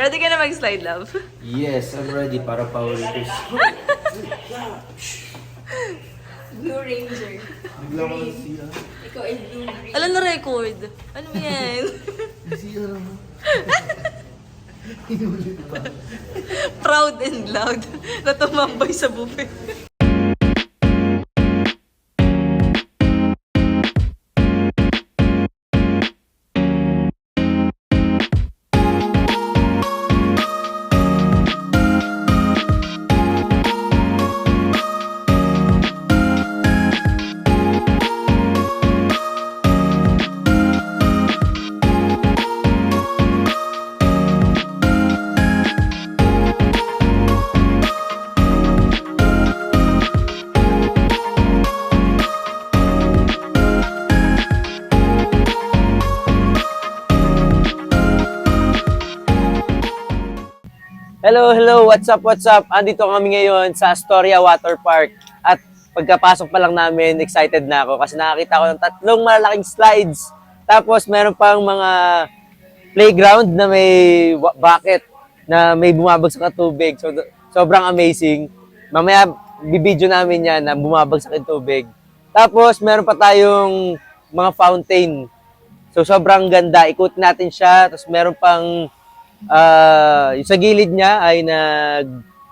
Ready ka na mag-slide, love? Yes, I'm ready para power twist. Blue Ranger. Bigla ko ng siya. Ikaw ay Blue Ranger. Alam na record. Ano ba yan? Siya naman. Proud and loud na tumambay sa buffet. Hello, what's up? Andito kami ngayon sa Astoria Water Park. At pagkapasok pa lang namin, excited na ako kasi nakakita ko ng 3 malalaking slides. Tapos meron pang mga playground na may bucket na may bumabagsak na tubig. So, sobrang amazing. Mamaya, bibidyo namin yan na bumabagsak yung tubig. Tapos meron pa tayong mga fountain. So, sobrang ganda. Ikutin natin siya. Tapos meron pang yung sa gilid niya ay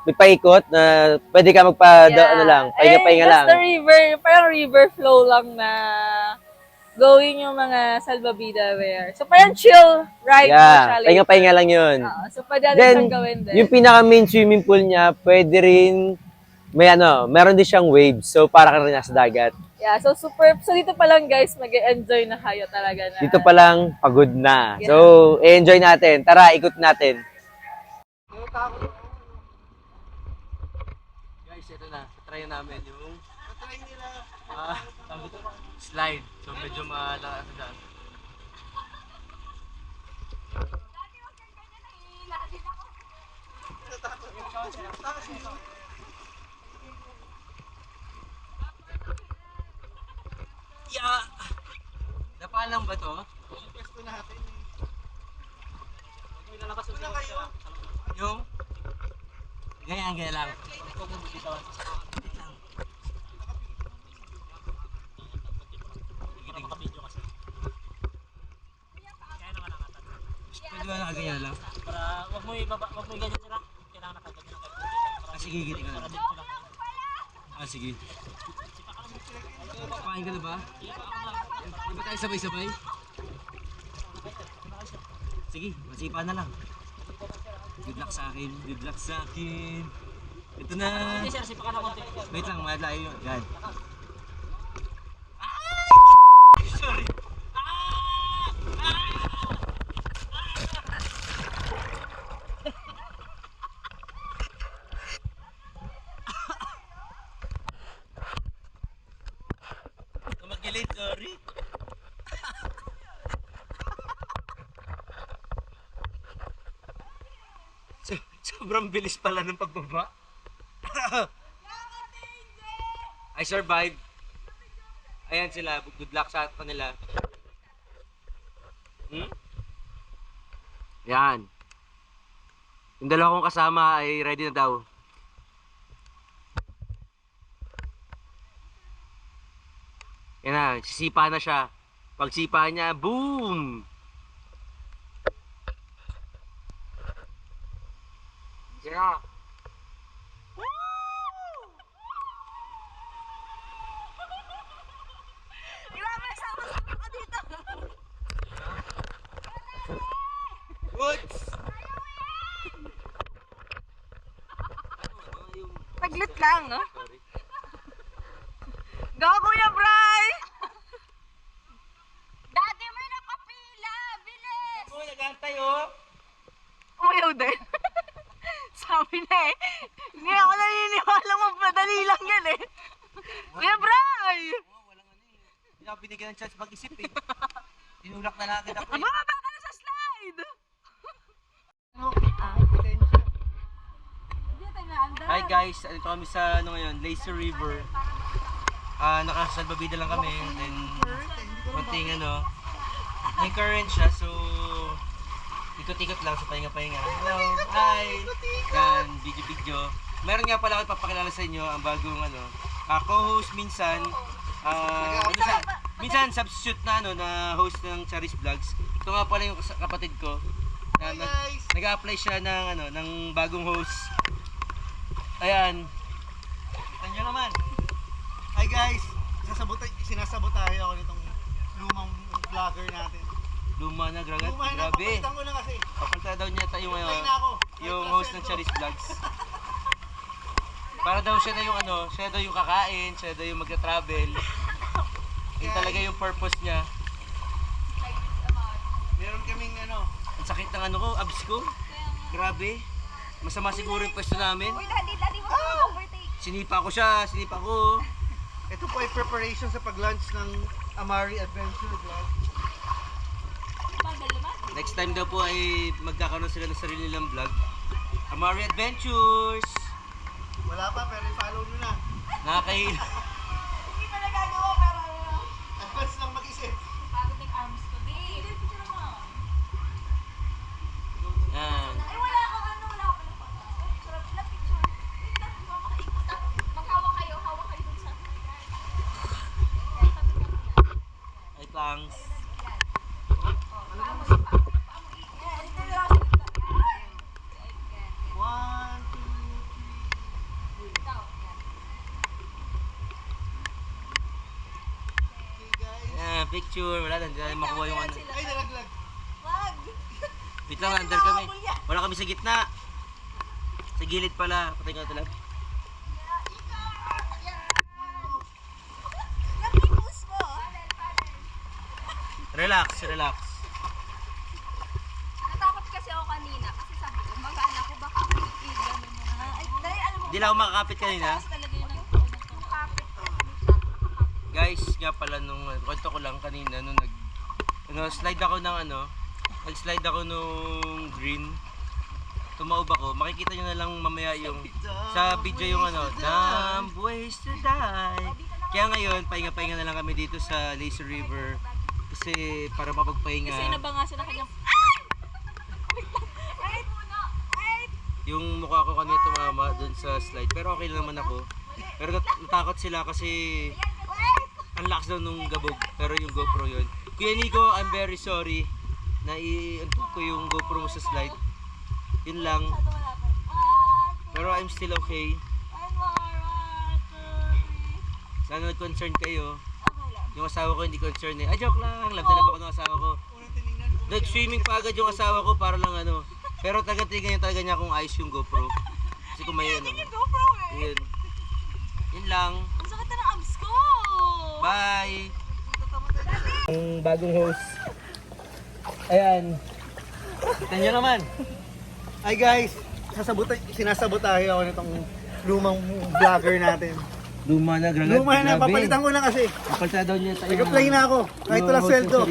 may paikot na pwede ka pahinga lang. Basta river, parang river flow lang na going yung mga salbabida there. So parang chill ride mo siya. Pahinga lang yun. So pwede natin Then, siyang gawin din. yung pinaka main swimming pool niya, pwede rin, meron din siyang waves. So para ka rin nasa dagat. Yeah, so dito pa lang guys, mag-enjoy na kayo talaga na. Dito pa lang, pagod na. Yeah. So, enjoy natin. Tara, ikot natin. Guys, ito na. Try namin yung slide. So, medyo malakas na. Yeah. Napalang ba to? Pwesto natin eh. Huwag mo ilalabas yung ganyan lang. Huwag mo bitawan. Nakapidyo kasi. Kaya naman ang atat. Pwede ba nakaganyan lang? Para huwag mo i-ganyan sila. Kailangan nakaganyan lang. Sige, giti ka na. Sige. Papain ka na ba? Di ba tayo sabay-sabay? Sige, masipa na lang. Good luck sa akin. Ito na. Wait lang, madlayo yun. Yan. Sorry. Magilid, sorry. Sobrang bilis pala ng pagbaba. I survived. Ayan sila, good luck sa kanila. Yan. Yung dalawa kong kasama ay ready na daw. Yan na, sisipa na siya. Pag sipa niya, boom! Yeah. Grabe, sama-sama ka dito. Woods! Taglit lang, no? Go, Kuya Bray! Dati may nakapila! Bilis! Oh, nagantay oh! Umayaw din. Sabi na eh. Hindi ako naniniwala magmadali lang yan eh. Kuya Bray! Walang ano eh. Hindi ako binigyan ng chance mag-isip eh. Tinulak na natin ako eh. Bumaba ka na sa slide! Hi guys, ito kami sa ngayon, Lazy River. Nakasalbabida lang kami. Then, konting may current siya. So, Ikot-ikot lang sa pahinga-pahinga. Hello, hi! Yan, video-video. Meron nga pala ako ipapakilala sa inyo ang bagong co-host minsan. Minsan substitute na na host ng Charis Vlogs. Ito nga pala yung kapatid ko. Nag-a-apply siya ng bagong host. Ayan. Kita nyo naman. Hi guys! Sinasabotahe ako nitong lumang vlogger natin. Luma na, grabe. Lumang na, papalitan ko na kasi. Papalitan daw niya tayo Patay na ako. yung host ng Charis Vlogs. Para daw siya na yung siya daw yung kakain, siya daw yung magta-travel. Yun talaga yung purpose niya. Meron kaming Ang sakit ng ko, abs ko. Grabe. Masama siguro yung pwesto namin. Daddy, wag mo overtake. Sinipa ko siya, sinipa ko. ito po ay preparation sa pag-launch ng Amari Adventure Vlog. Bagal naman. Next time daw po ay magkakaroon sila ng sarili nilang vlog. Amari Adventures! Wala pa pero i-follow nyo na. Nakakahilo. Hindi pa nagagawa pero Advance lang mag-isip. pagod ng arms ko. Di, picture mo. Yan. Ay, wala akong wala akong pala photo. Sarap na picture. Wait lang, makaikot na. Maghawa kayo dun sa... Yan, tabi ka muna. Ay, thanks. Paamo. Yan, ito lang. One, two, three. Ikaw, yan. Okay guys. Yan, picture. Wala lang, hindi natin makuha yung Ay, nalaglag. Wag. Wait lang, under kami. Wala kami sa gitna. Sa gilid pala. Patay ka ito lang. Napipus mo. Relax, relax. Natakot kasi ako kanina kasi sabi ko, mag-anak ko baka gano'n mo na. Ay, dahil alam mo, Hindi lang ako makakapit kanina. taas talaga yun ang kapit. Guys, nga pala nung kwento ko lang kanina nung slide ako ng nag-slide ako nung green. Tumaob ako. Makikita nyo na lang mamaya yung sa video yung Dumb Ways to Die. Kaya ngayon, pahinga-pahinga na lang kami dito sa Lazy River. Kasi para mapagpahinga. Kasi nabangasan na kanyang... Ay! Ay! Yung mukha ko kanina tumama dun sa slide. Pero okay lang naman ako. Pero natakot sila kasi ang lakas daw nung gabog. Pero yung GoPro yun. Kuya Nico, I'm very sorry na i-unplug ko yung GoPro mo sa slide. Yun lang. Pero I'm still okay. Sana nag-concern kayo. Yung asawa ko hindi concerned eh. Joke lang. Love na love ako ng asawa ko. Unang tinignan ko. Nag-swimming pa agad yung asawa ko para lang Pero taga-tingnan talaga niya kung ayos yung GoPro. Kasi kung may GoPro eh! Yun. Yun lang. Ang sakit na ng abs ko! Bye! Ang bagong host. Ayan. Kita nyo naman. Hi guys! Sinasabotahe ako nitong lumang vlogger natin. Luma na, grabe. Luma na, papalitan ko na kasi. Papalitan daw niya tayo. Nag-apply na ako. Kahit walang sweldo.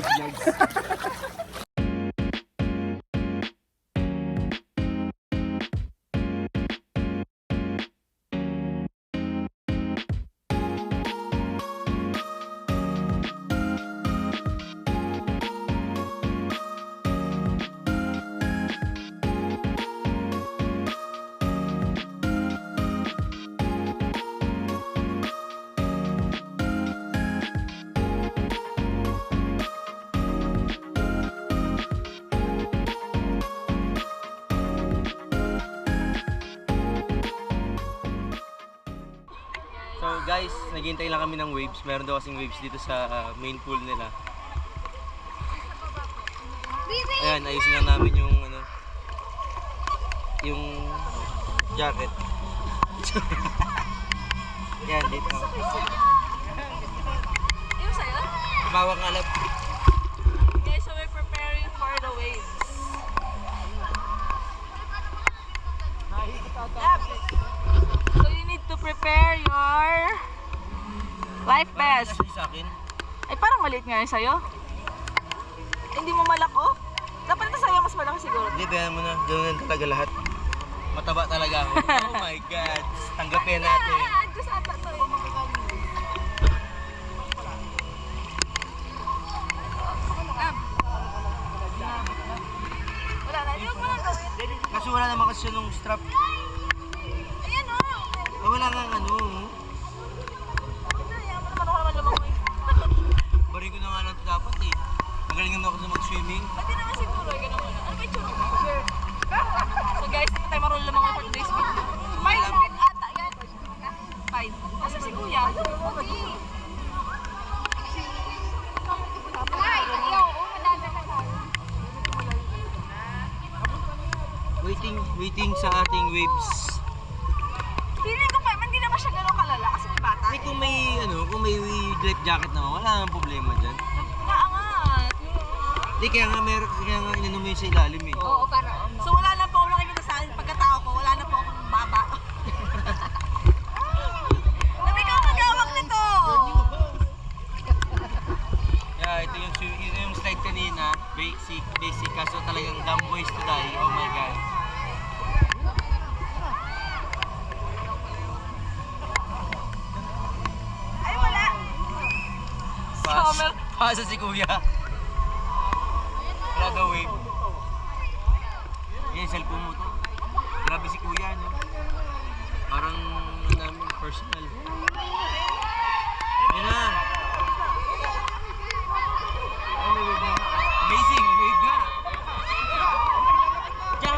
So guys, naghihintay lang kami ng waves. Meron daw kasing waves dito sa main pool nila. Ayan, ayusin lang namin yung yung jacket. Yan, dito. Yung sa'yo? Bawang alap. Okay, so we're preparing for the waves. So you need to prepare your life vest. Sa akin. Ay, parang maliit nga yun sa'yo. Hindi mo malako? Dapat ito sa'yo, mas malaki siguro. Hindi, bayan mo na. Ganoon talaga lahat. Mataba talaga ako. Oh my God. Tanggapin natin. Ando sa ata to eh. Wala kasya nung strap. Ayan o. Eh, wala nga ano. Ayaw mo naman ako naman lumang mo. Bari ko na nga lang ito dapat eh. Magaling naman ako sa mag-swimming. Pati naman siguro, ay ganun muna. Ano ba yung tsura mo? So guys, hindi tayo marunong lumang for today's video. 5 feet ata yan. 5. Kasi si Kuya. Ay, ayaw. Madada na tayo. Waiting sa ating waves. Feeling ko pa, hindi naman siya gano'ng kalala kasi may bata. Eh, kung may life jacket naman, wala nang problema dyan. Naangat. Kaya nga inano mo yun sa ilalim eh. Oo, para. So wala na po ako nakikita sa akin pagkatao ko, wala na po akong baba. Nabi ka magawak nito! Yeah, ito yung slide kanina. Basic. Kaso talagang dumb boys to die. Oh my God. Ay, wala! Pasa si Kuya. Wala daw wave. Yan, cellphone mo to. Grabe si Kuya, no? Parang namin personal. Yan na. Oh, may wave na. Amazing, may wave nga. Diyan!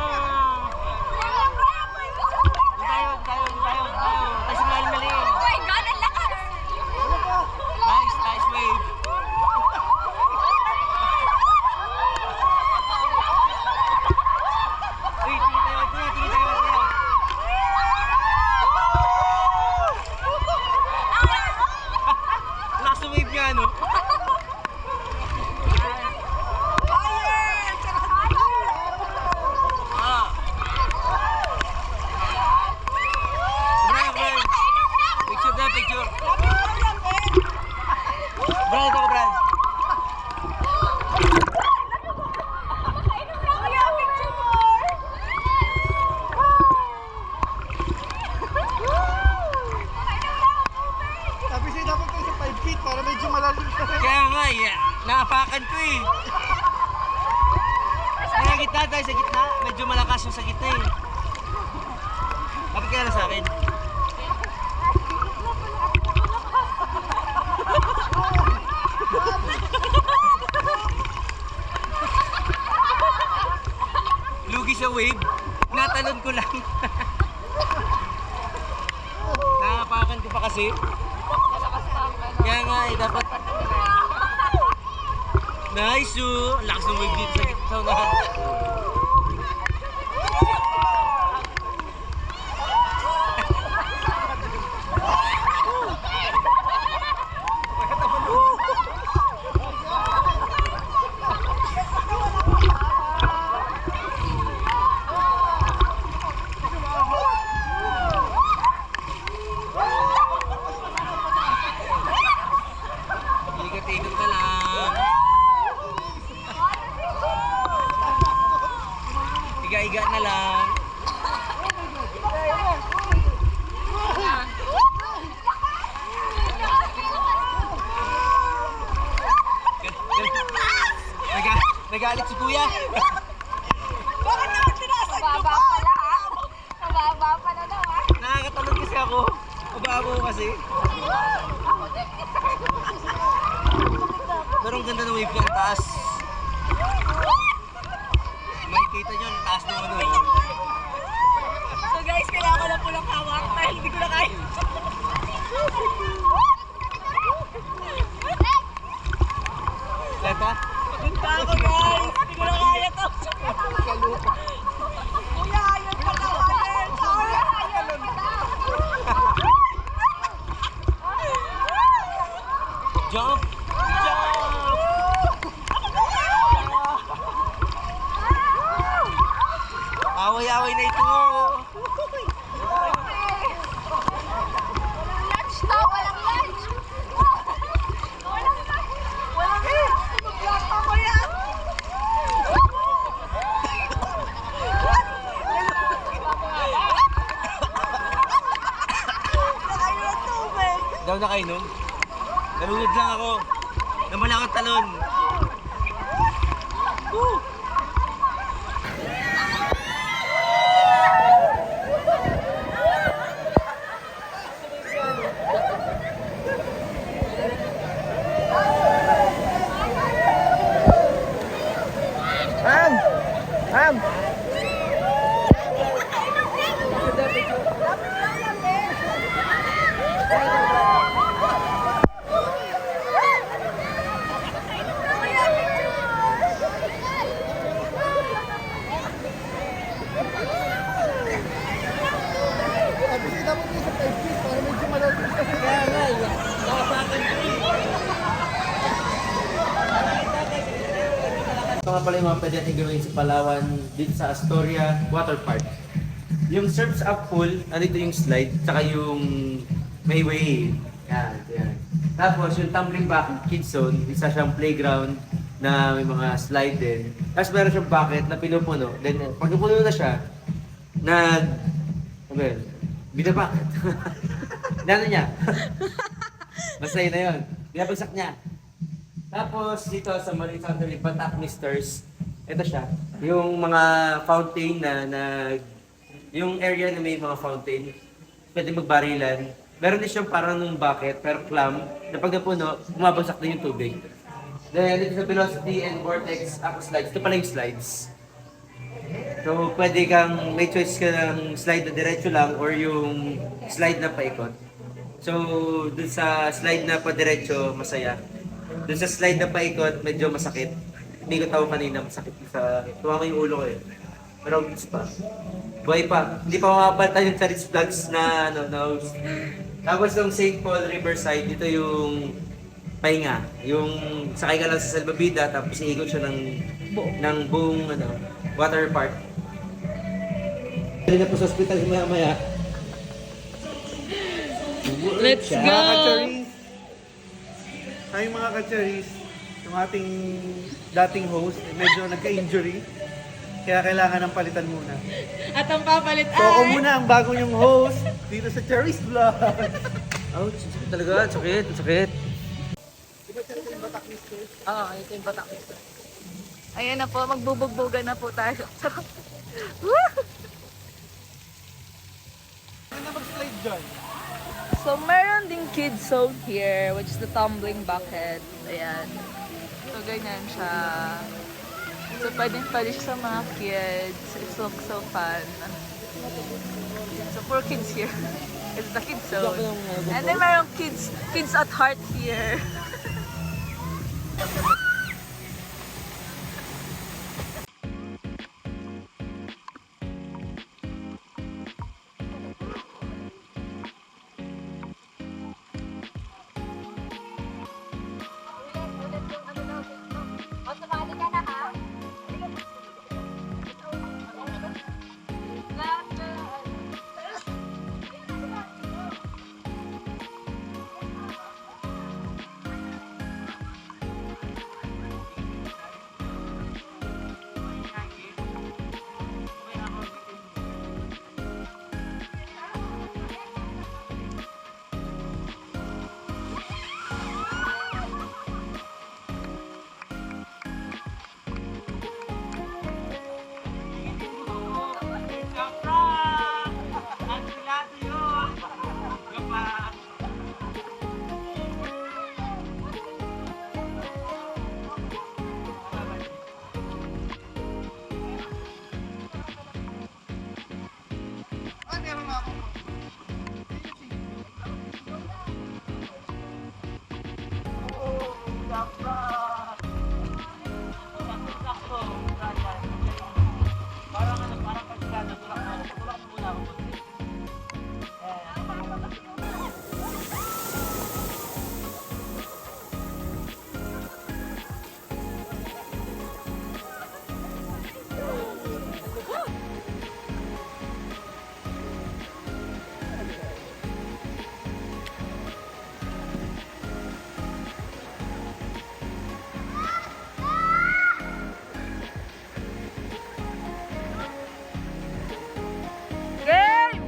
Tayo. Tayo sa mali. Oh my God, ang lakas! Nice wave. Uy, tingin tayo. Lakas ng wave nga, no? Ah. Brad. Picture. Brad, ako, Brad. Kuya, picture more! Sabi sa'yo dapat kayo sa 5 feet para medyo malalim ka rin. Kaya nga, naapakan ko eh. Sa gitna tayo, sa gitna. Medyo malakas yung sa gitna eh. Kapit kaya na sa akin. Lugi sa wave. Natalon ko lang. Naapakan ko pa kasi. Kaya nga eh, dapat... Nice oh! Ang lakas ng wave dito sa gitna. Ikot-ikot ka lang. Iga-iga na lang. Nagalit si Kuya. Bakit naman pinasag ko ba? Pala ha? Mababa pala daw ha? Nakakatalon kasi ako. Mababaw kasi. Pero ang ganda ng wave niya, ang taas. Makikita nyo, ang taas ng ano. So guys, kailangan ko lang po lang hawak dahil hindi ko na kaya. Lata? Punta ako guys! Hindi ko na kaya to! Kuya, ayaw pa na ulit! Kuya, ayaw pa na! Jump! Away-away na ito. Lunch to! Walang lunch! Walang lunch! Walang lunch! Mag-lunch ako yan! Nakayo ng tubig! Daw na kayo nun? Nalunod lang ako. Naman akong talon. Woo! Ito nga pala yung mga pwede natin gawin sa Palawan dito sa Astoria Water Park. Yung surf's up pool, nandito yung slide, tsaka yung may wave. Yan. Tapos yung tumbling back kids zone, isa siyang playground na may mga slide din. Tapos meron siyang bucket na pinupuno. Then pag napuno na siya, binabakit. Ano niya? Basta yun na yun. Binabagsak niya. Tapos dito sa Marine Fountain, Batak Misters, ito siya. Yung mga fountain yung area na may mga fountain, pwede magbarilan. Meron din siyang parang nung bucket, pero clam, na pag napuno, bumabagsak din yung tubig. Then dito sa Velocity and Vortex Aqua Slides, ito pala yung slides. So pwede kang, may choice ka ng slide na diretso lang or yung slide na paikot. So dun sa slide na pa diretso, masaya. Dun sa slide na paikot, medyo masakit. Hindi ko tawag kanina, masakit tuwa ko yung ulo ko eh. Pero goods pa. Buhay pa. Hindi pa mamapalitan yung Charis Vlogs na host. Tapos yung St. Paul Riverside, dito yung pahinga. Yung sakay ka lang sa salbabida, tapos iikot siya ng buong water park. Dali na po sa hospital maya-maya. Let's Mga go! kacharis, ay mga kacharis, yung ating dating host, medyo nagka-injury. Kaya kailangan ng palitan muna. At ang papalit So ako ay... muna ang bago yung host dito sa Charis Vlog. Ouch, sakit talaga. Sakit. Oo, ito yung Batak. Ayan na po, magbubugbugan na po tayo. Woo! Ano na mag-slide dyan? So, meron ding kids zone here, which is the tumbling bucket. Ayan. So, ganyan siya. So, pwede siya sa mga kids. It looks so fun. So, for kids here. It's the kids zone. And then, meron kids at heart here. O, sumali ka na ha. Ay, meron nga ako. Game!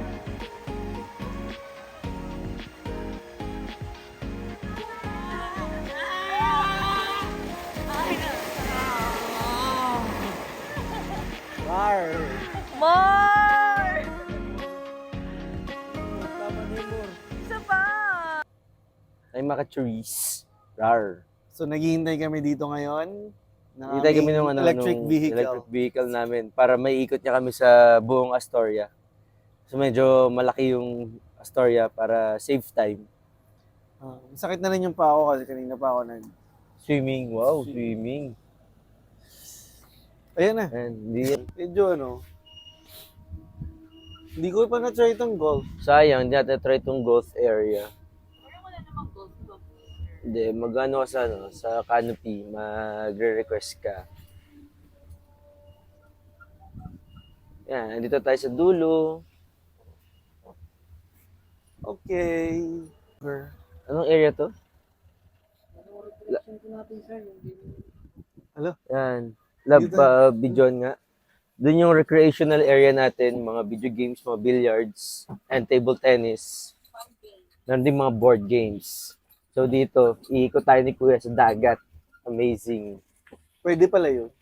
More! Isa pa! Ay mga trees. Rar. So naghihintay kami dito ngayon. Hintay kami ng electric vehicle. electric vehicle namin para maiikot niya kami sa buong Astoria. So medyo malaki yung Astoria para save time. Sakit na rin yung pa ako kasi kanina pa ako Swimming, wow, swimming. Ayan na. And Medyo hindi ko pa na-try itong golf. sayang, hindi natin try itong golf area. Hindi, magano ka sa canopy, magre-request ka. Yan, nandito tayo sa dulo. Okay. Anong area to? Hello? Yan. Lab Dito. Bijon nga. Doon yung recreational area natin, mga video games, mga billiards, and table tennis. Meron din mga board games. So dito, iikot tayo ni Kuya sa dagat. Amazing. Pwede pala yun.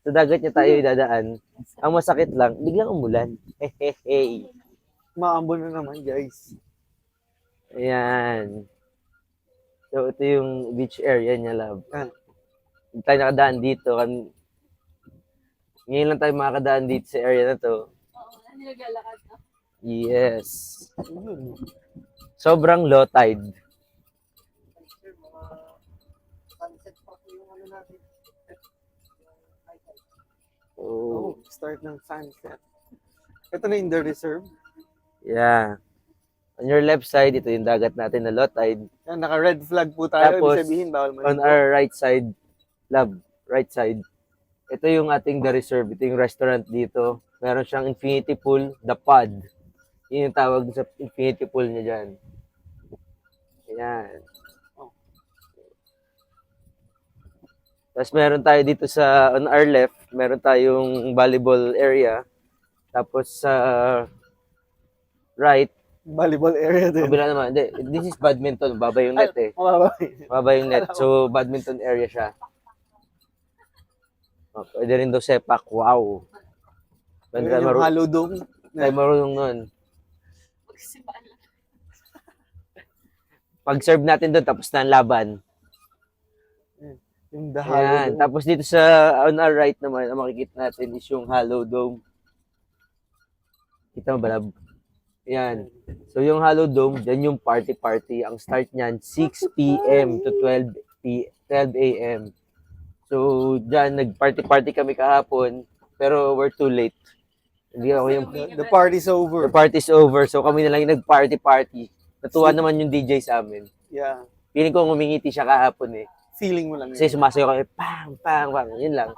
Sa dagat niya tayo idadaan. Ang masakit lang, biglang umulan. Hehehe. Maambon na naman, guys. Ayan. So ito yung beach area niya, love. Ah. Hindi tayo nakadaan dito. Ngayon lang tayo makakadaan dito sa area na to. Oo, naglalakad na. Yes. Yun. Sobrang low tide. Oh, Oh, start ng sunset. Ito na yung the reserve. yeah. On your left side, ito yung dagat natin na low tide. Yan, naka-red flag po tayo. Tapos, Ibig sabihin, bawal On maligo. our right side, love, right side, ito yung ating the reserve. Ito yung restaurant dito. Meron siyang infinity pool, the pod. Yun yung tawag sa infinity pool niya dyan. Ayan. Tapos meron tayo dito sa, on our left, meron tayong volleyball area. Tapos sa right, Volleyball area din. kabila naman, hindi, this is badminton, baba yung net eh. Mababa. Mababa yung net, so badminton area siya. Oh, pwede rin daw sepak, wow. Pwede tayo Yung hollow dome. tayo marunong nun. Pag-serve natin doon, tapos na ang laban. Yung the hollow Ayan. dome. Tapos dito sa on our right naman, ang makikita natin is yung hollow dome. Kita mo ba, lab? Ayan. So yung hollow dome, dyan yung party-party. Ang start niyan, 6 p.m. to 12 a.m. So dyan, nag-party-party kami kahapon, pero we're too late. Hindi ako yung... The party's over. The party's over, so kami na lang yung nag-party-party. Natuwa naman yung DJ sa amin. Yeah. Feeling ko ngumingiti siya kahapon eh. Feeling mo lang Kasi yun. sumasayaw kami, pang, pang, pang. Yun lang.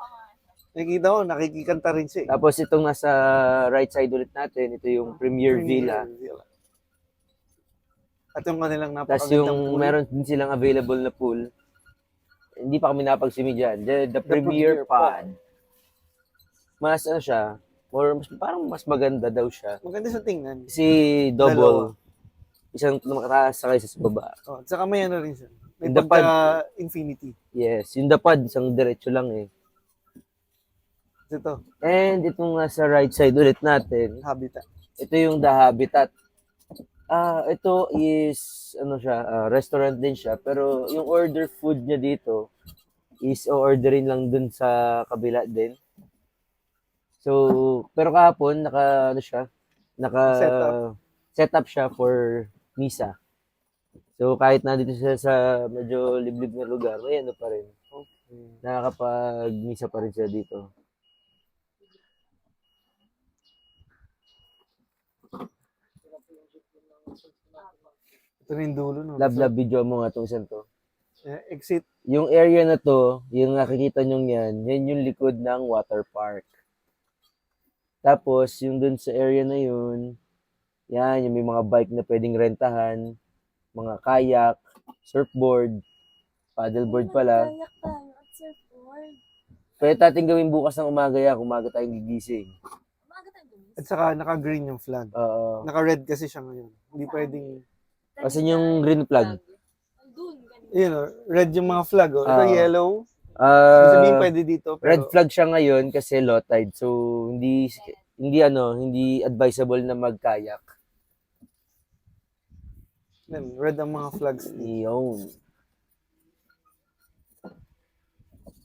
Nakikita ko, nakikikanta rin siya. Tapos itong nasa right side ulit natin, ito yung Premier Villa. At yung kanilang Tapos napakagandang yung pool. meron din silang available na pool. Hindi pa kami napagsimi dyan. The Premier Premier Pod. Mas ano siya, parang mas maganda daw siya. Maganda sa tingnan. Kasi double. Isang makataas sa kaysa sa baba. Oh, at saka may ano rin siya. May The pad. infinity. Yes, yung The Pod, isang diretso lang eh. Ito, And itong nasa right side ulit natin, habitat. ito yung The Habitat. Ito is ano siya, restaurant din siya, pero yung order food niya dito is o-orderin lang dun sa kabila din. So, pero kahapon naka ano siya, set up siya for misa. So, kahit nandito siya sa medyo liblib na lugar, ay ano pa rin. Nakakapag-misa pa rin siya dito. Ito rin dulo, no? Love video mo nga itong isang to. Exit. Yung area na to, yung nakikita nyo yan yung likod ng water park. Tapos, yung dun sa area na yun, yan, yung may mga bike na pwedeng rentahan, mga kayak, surfboard, paddleboard pala. Kayak tayo at surfboard. Pwede natin gawin bukas ng umaga yan, kung umaga tayong gigising. Umaga tayo gumis. At saka naka-green yung flag. Oo. Naka-red kasi siya ngayon. Hindi pwedeng... Kasi yung green flag. Doon, ganun. Yun, red yung mga flag. Oh. Ito Oo. yellow. Ibig sabihin pwede dito. Pero Red flag siya ngayon kasi low tide. So, hindi advisable na magkayak. Yan, red ang mga flags. Yun.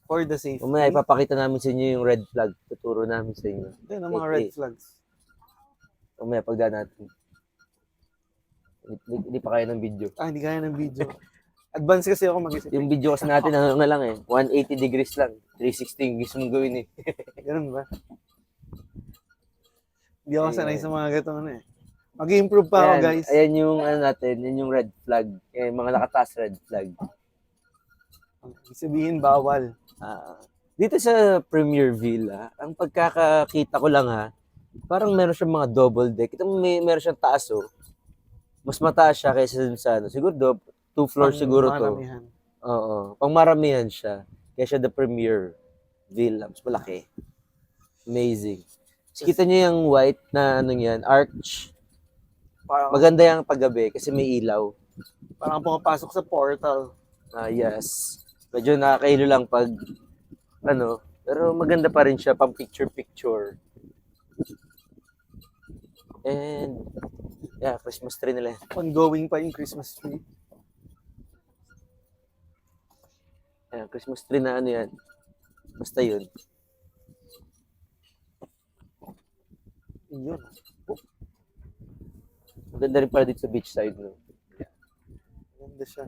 For the safety. Mamaya ipapakita namin sa inyo yung red flag. Tuturo namin sa inyo. Yan ang mga red flags. Mamaya pagdaan natin. Hindi pa kaya ng video. Hindi kaya ng video. Advance kasi ako mag-isip. Yung video kasi natin, ano na lang eh. 180 degrees lang. 360 yung gusto mong gawin eh. Ganun ba? Hindi ako sanay sa mga gatong eh. Mag-improve pa ako, Ayan, guys. ayan yung ano natin, yan yung red flag. Mga nakataas red flag. Ibig sabihin, bawal. Dito sa Premier Villa, ang pagkakakita ko lang ha, parang meron siyang mga double deck. Ito meron siyang taas oh. Mas mataas siya kaysa dun sa ano. Siguro two floors siguro to. Maramihan. Oo. Pangmaramihan siya. Kaya siya the Premier Villa. Mas malaki. Amazing. Tapos kita niyo yung white na ano yan, arch. Parang, Maganda yung paggabi kasi may ilaw. parang pumapasok sa portal. Yes. Medyo nakakailo lang pag ano, pero maganda pa rin siya pang picture-picture. And yeah, Christmas tree nila. Ongoing pa yung Christmas tree. Ayan, Christmas tree na ano yan. Basta yun. Yun. Maganda rin pala dito sa beach side, no? Ganda siya.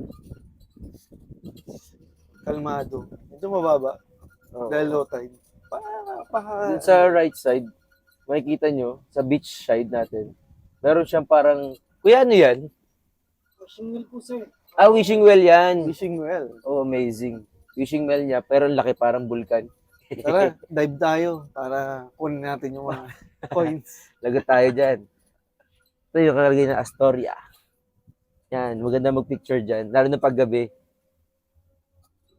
Kalmado. Medyo mababa. Oo. Dahil low tide. Dun sa right side, makikita nyo, sa beach side natin, meron siyang parang, kuya ano yan? Wishing well po, sir. Ah, wishing well yan. Wishing well. Oh, amazing. Wishing well niya, pero ang laki parang vulkan. Tara, dive tayo para kunin natin yung mga coins. Lagot tayo dyan. Ito yung kakalagay na Astoria. Yan, maganda mag-picture dyan. Lalo na paggabi.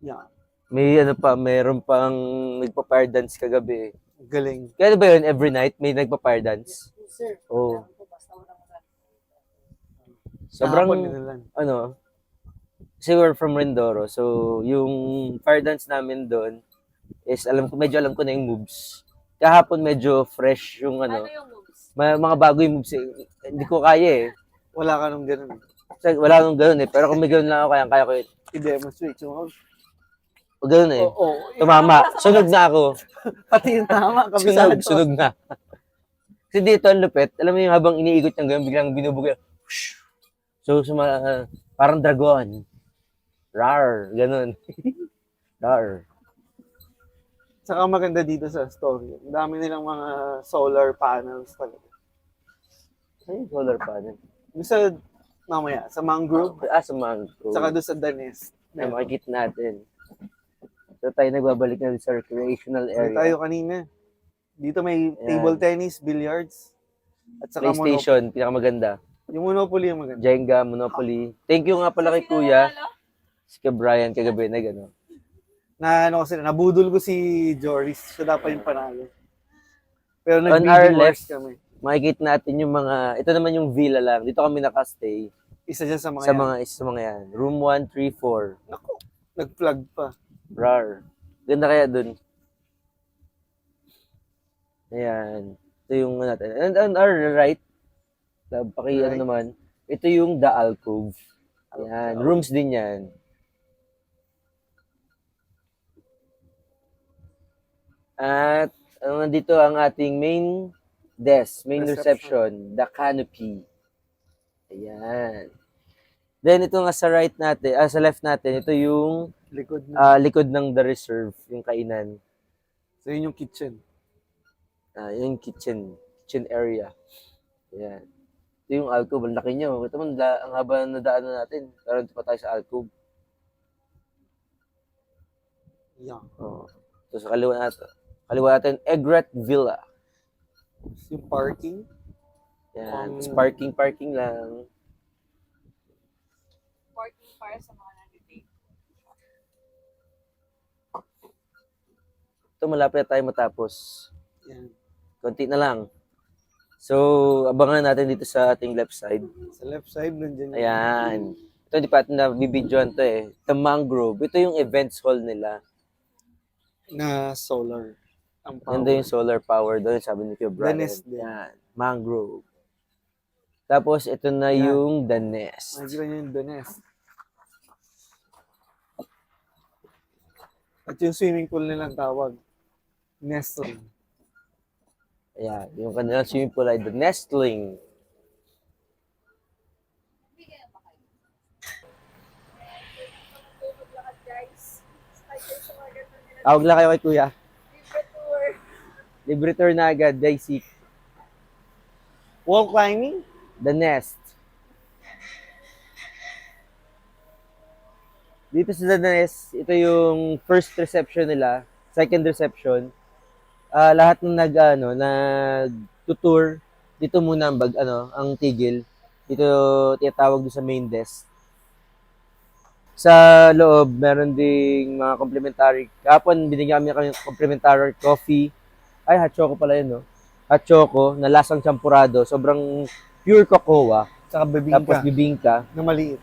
Yan. May ano pa, meron pang nagpa-fire dance kagabi. Galing. Kaya ba yun, every night may nagpa-fire dance? Oo. Sobrang, Kahapon nilalan. ano, kasi we're from Mindoro, so yung fire dance namin doon is medyo alam ko na yung moves. Kahapon medyo fresh yung ano, yung moves? mga bago yung moves. Hindi ko kaya eh. Wala ka nung ganun. Kasi wala nung ganun eh, pero kung may ganun lang ako, kaya ko yun. I-demonstrate. So, O ganun eh. oo. Tumama. Sunog na ako. Pati yung tama. Kabisado. Sunog na. Kasi dito ang lupit, alam mo yung habang iniikot yung ganun, biglang binubugay. So, parang dragon. Rar. Ganun. Rar. Saka maganda dito sa story. Ang dami nilang mga solar panels talaga. Ay, solar panel. Yung sa, mamaya, sa mangrove, Sa mangrove. saka doon sa the nest. Na makikita natin. So tayo nagbabalik na sa recreational Ano area. tayo kanina. Dito may table tennis, billiards, at saka PlayStation, pinakamaganda. Yung Monopoly yung maganda. Jenga, Monopoly. Thank you nga pala kay Kuya. Si Brian kagabi na gano'n. Na ano kasi, nabudol ko si Joris. Siya dapat yung panalo. Pero On our nag-bidding left, wars kami. makikita natin yung mga, ito naman yung villa lang. Dito kami nakastay. Isa dyan sa mga Sa mga yan. Room 134. Naku, nag-plug pa. Rar. Ganda kaya dun. Ayan. Ito yung natin. And on our right, Right. naman, ito yung The Alcove. Ayan. Rooms din yan. At nandito ang ating main desk, main reception, the canopy. Ayan. Then ito nga sa right natin, sa left natin, ito yung Likod na. likod ng The Reserve, yung kainan. So yun yung kitchen. Yung kitchen area. Ayan. Ito yung alcove, ang laki niya. Ito man, ang haba na daanan natin. Pero ito pa tayo sa alcove. Yeah. Oh. Ito sa kaliwa natin, Egret Villa. Yung parking. Yan. Parking lang. Parking para sa mga nandito. Ito, malapit tayo matapos. Yan. Konti na lang. So, abangan natin dito sa ating left side. Sa left side, nandiyan yung Ayan. Ito, di pa natin nabibidyoan to eh. The Mangrove. Ito yung events hall nila. na solar. Ang power. Ganda yung solar power doon, sabi ni Kuya Brian. The Nest din. Yan. Mangrove. Tapos, ito na Yan. yung The Nest. Makikita nyo yung the nest. At yung swimming pool nilang tawag. Nestling. Ayan. Yung kanilang swimming pool ay The Nestling. Tawag lang kayo kay Kuya. Libre tour na agad, Daisy. Wall climbing? The Nest. Dito sa The Nest, ito yung first reception nila. Sa second reception, lahat ng nag-tutour, dito muna ang tigil. Dito tinatawag doon sa main desk. Sa loob, meron ding mga complimentary. Kahapon, binigyan kami ng complimentary coffee. Ay, hot choco pala yun, no? Hot choco na lasang champurado. Sobrang pure cocoa. Saka Tapos bibingka bibingka. na maliit.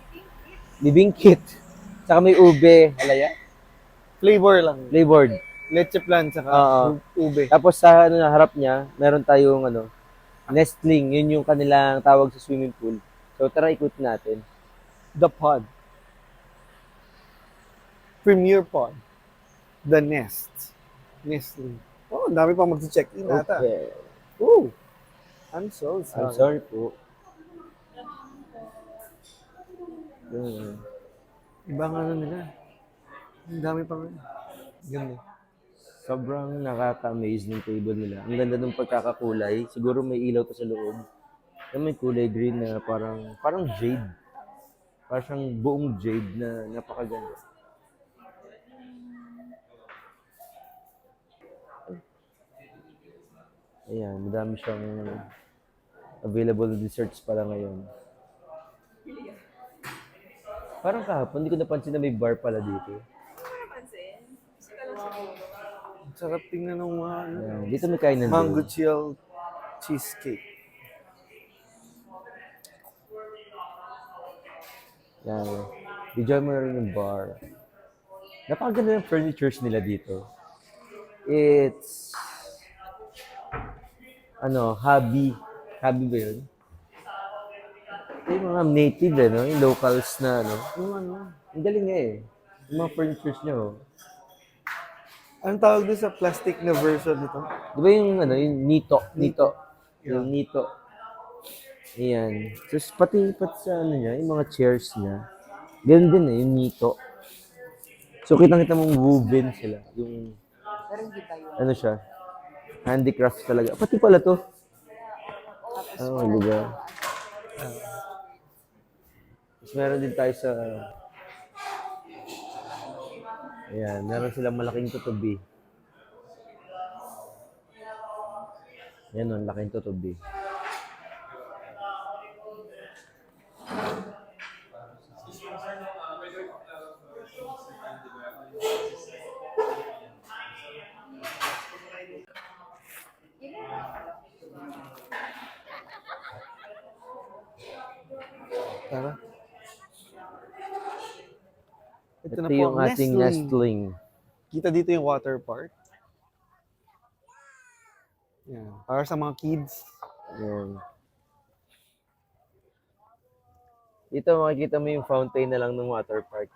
Bibingkit. Saka may ube. Halaya? Flavor lang. Flavored. Leche plan, saka Oo. ube. Tapos sa harap niya, meron tayong nestling. Yun yung kanilang tawag sa swimming pool. So tara ikut natin. The Pod. Premier Pod. The Nest. Nestling. Oh, ang dami pa mag-check-in ata. Okay. Oh, I'm so sorry. I'm sorry po. Yun. Ibang nila. Ang dami pa rin. Ganda. Sobrang nakaka-amaze ng table nila. Ang ganda ng pagkakakulay. Siguro may ilaw to sa loob. May kulay green na parang jade. Parang siyang buong jade na napakaganda. Ayan, madami siyang available desserts pala ngayon. Parang kahapon, hindi ko napansin na may bar pala dito. Ang sarap tingnan ng mga Ayan, dito may kainan mango din. chill cheesecake. Yan. Enjoy mo na rin yung bar. Napakaganda ng furnitures nila dito. It's hobby. Hobby ba yun? Yung mga native, yung locals na, ang galing nga eh. Yung mga furnitures niya, oh. Anong tawag doon sa plastic na version nito? Di ba yung, yung Nito? Yeah. Yung Nito. Ayan. So, pati sa niya, yung mga chairs niya. Ganun din yung Nito. So, kitang-kita mong woven sila. Yung, siya? Handicrafts talaga. Pati pala to. Diba? Tapos meron din tayo sa... Ayan, meron silang malaking tutubi. Ayan o, laking tutubi. Tara. Ito na Ito po yung ang ating nestling. nestling. Kita dito yung water park. Yan. Para sa mga kids. Ayan. Dito makikita mo yung fountain na lang ng water park.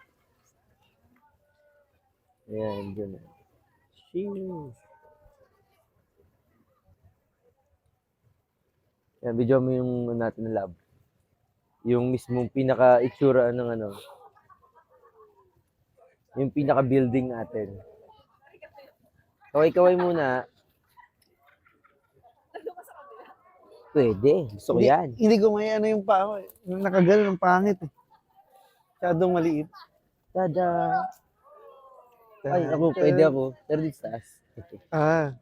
Ayan, dyan. Sheesh. Ayan, video mo yung natin na lab. Yung mismong pinaka-itsura ng yung pinaka-building natin. Kaway-kaway muna. Pwede. Gusto ko yan. Hindi ko may yung paa ko. Nakagano ng pangit eh. Masyadong maliit. Tada! Ay, pwede ako. Pero dito sa taas.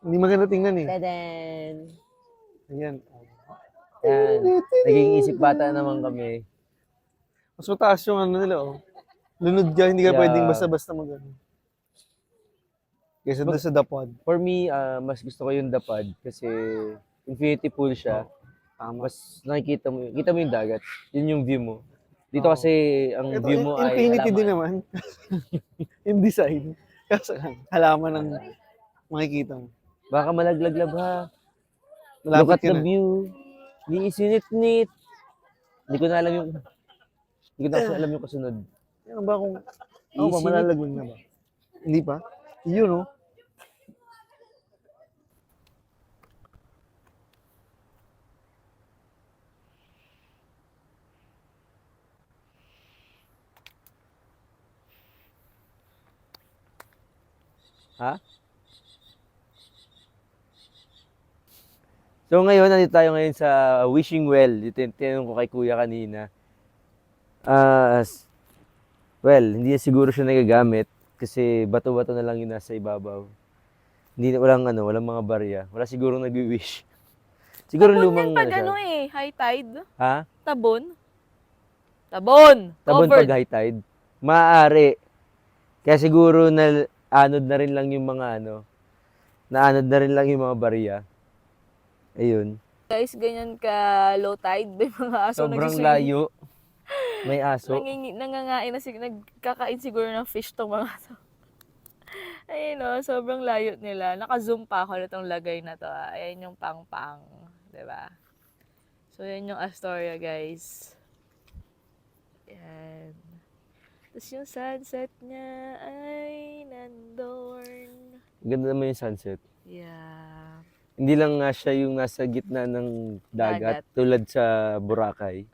Hindi maganda tingnan eh. Tadan! Ayan. Yan. Naging isip bata naman kami. Mas mataas yung nila oh. Lunod ka, hindi ka Yeah. pwedeng basta-basta mag-ano. Kaysa doon sa The Pod. For me, mas gusto ko yung Dapad kasi infinity pool siya. Tama. Mas nakikita mo, kita mo yung dagat. Yun yung view mo. Dito kasi ang Ito, view mo ay infinity din halaman. naman. Yung design. Kasi halaman ng makikita mo. Baka malaglag ha. Look Malapit at ka the na. view. Ni-isinit-nit. Hindi ko na kasi alam yung kasunod. Ano ba kung... Ako ba, Isinit. malalaglag na ba? Hindi pa? Yun oh. Ha? So ngayon, nandito tayo ngayon sa Wishing Well. Dito yung tinanong ko kay Kuya kanina. Well, hindi na siguro siya nagagamit Kasi bato-bato na lang yung nasa ibabaw. Hindi walang walang mga barya. Wala siguro nagwi-wish. Siguro Tabon lumang yan pag siya. high tide. Ha? Tabon. Tabon! Tabon Covered. pag high tide. Maaari. Kaya siguro na anod na rin lang yung mga naanod na rin lang yung mga barya. Ayun. Guys, ganyan ka low tide. May mga aso Sobrang nagsiswimming. layo. May aso. Nangangain na nagkakain siguro ng fish tong mga to. Ayun o, sobrang layo nila. Naka-zoom pa ako na tong lagay na to. Ayan yung pang-pang. Diba? So, yan yung Astoria, guys. Yan. Tapos yung sunset niya ay nandorn. Ganda naman yung sunset. Yeah. Hindi lang nga siya yung nasa gitna ng dagat, Dagat. tulad sa Boracay.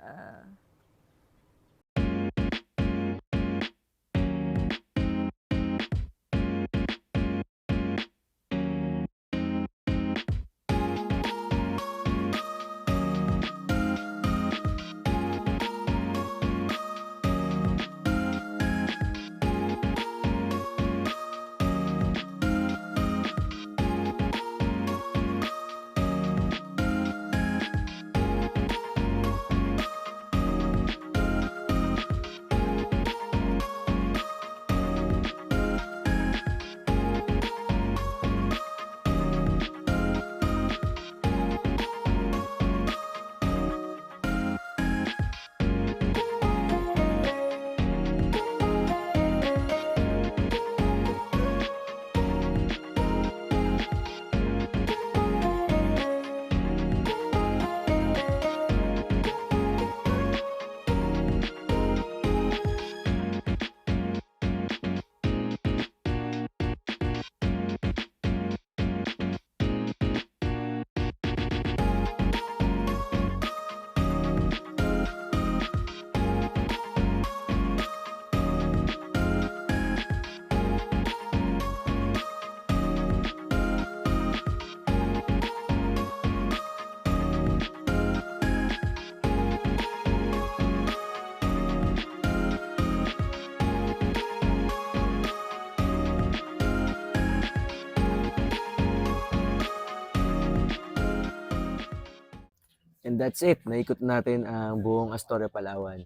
And that's it. Naikot natin ang buong Astoria, Palawan.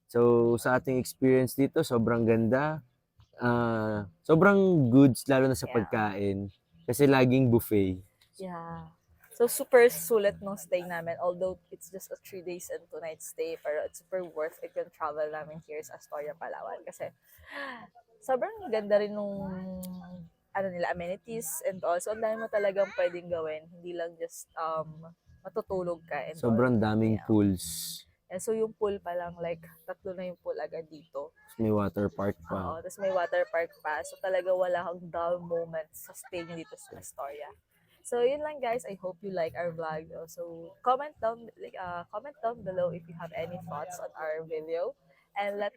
So, sa ating experience dito, sobrang ganda. Sobrang goods, lalo na sa Yeah. pagkain. Kasi laging buffet. Yeah. So, super sulit nung stay namin. Although, it's just a 3 days and 2 nights stay. Pero it's super worth it yung travel namin here sa Astoria, Palawan. Kasi, sobrang ganda rin nung amenities. And also, ang dami mo talagang pwedeng gawin. Hindi lang just matutulog ka. And Sobrang all. daming Yeah. pools. And so, yung pool pa lang, like, 3 na yung pool agad dito. May water park Oo, pa. tapos may water park pa. So talaga wala kang dull moments sa stay nyo dito sa Astoria. So yun lang guys. I hope you like our vlog. So comment down below if you have any thoughts on our video, and let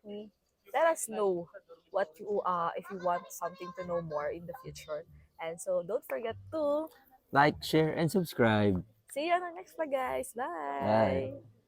us know what you if you want something to know more in the future. And so don't forget to Like, share, and subscribe. see you on the next vlog guys. Bye. Bye.